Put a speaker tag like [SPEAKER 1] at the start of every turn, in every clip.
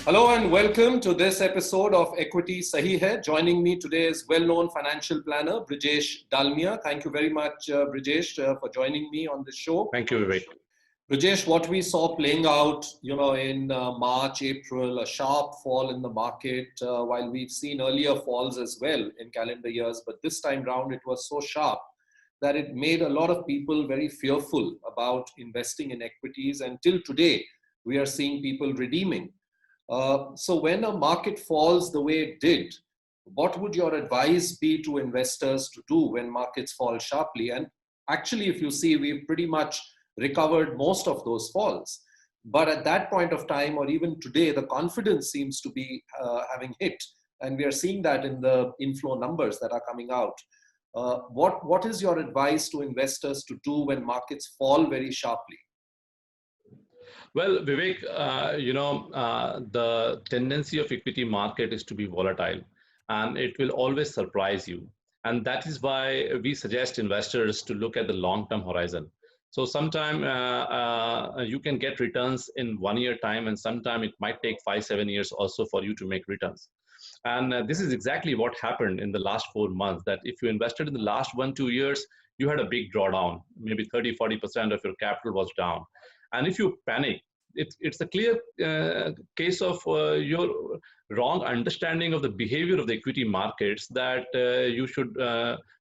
[SPEAKER 1] Hello and welcome to this episode of Equity Sahi Hai. Joining me today is well-known financial planner Brijesh Dalmia. Thank you very much, Brijesh, for joining me on this show.
[SPEAKER 2] Thank you, Vivek.
[SPEAKER 1] Brijesh, what we saw playing out, in March, April, a sharp fall in the market, while we've seen earlier falls as well in calendar years, but this time round it was so sharp that it made a lot of people very fearful about investing in equities. And till today, we are seeing people redeeming. So when a market falls the way it did, what would your advice be to investors to do when markets fall sharply? And actually, if you see, we've pretty much recovered most of those falls. But at that point of time, or even today, the confidence seems to be having hit. And we are seeing that in the inflow numbers that are coming out. What is your advice to investors to do when markets fall very sharply?
[SPEAKER 2] Well, Vivek, the tendency of equity market is to be volatile, and it will always surprise you. And that is why we suggest investors to look at the long-term horizon. So sometime you can get returns in 1 year time, and sometime it might take 5-7 years also for you to make returns. And this is exactly what happened in the last 4 months, that if you invested in the last 1-2 years, you had a big drawdown, maybe 30-40% of your capital was down. And if you panic, it's a clear case of your wrong understanding of the behavior of the equity markets, that you should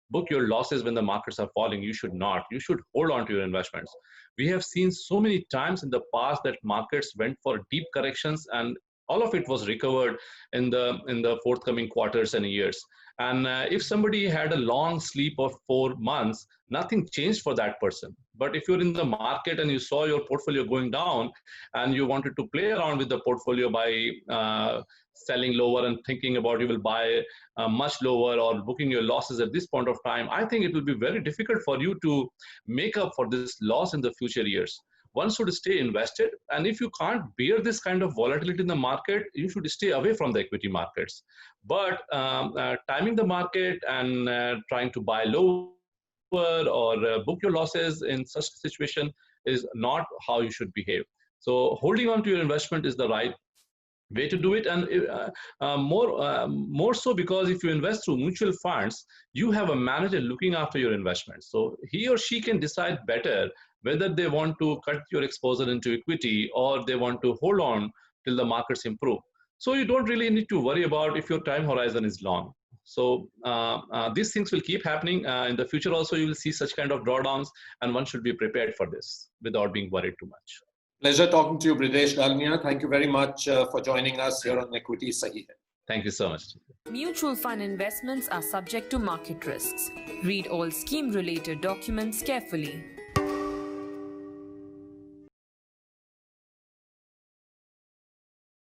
[SPEAKER 2] book your losses when the markets are falling. You should not. You should hold on to your investments. We have seen so many times in the past that markets went for deep corrections, and all of it was recovered in the forthcoming quarters and years. And if somebody had a long sleep of 4 months, nothing changed for that person. But if you're in the market and you saw your portfolio going down and you wanted to play around with the portfolio by selling lower and thinking about you will buy much lower, or booking your losses at this point of time, I think it will be very difficult for you to make up for this loss in the future years. One should stay invested, and if you can't bear this kind of volatility in the market, you should stay away from the equity markets. But timing the market and trying to buy lower or book your losses in such a situation is not how you should behave. So holding on to your investment is the right way to do it, and more so because if you invest through mutual funds, you have a manager looking after your investments, so he or she can decide better whether they want to cut your exposure into equity or they want to hold on till the markets improve. So you don't really need to worry about if your time horizon is long. So these things will keep happening in the future also. You will see such kind of drawdowns, and one should be prepared for this without being worried too much.
[SPEAKER 1] Pleasure talking to you, Brijesh Dalmia. Thank you very much for joining us here on Equity Sahi Hai.
[SPEAKER 2] Thank you so much.
[SPEAKER 3] Mutual fund investments are subject to market risks. Read all scheme-related documents carefully.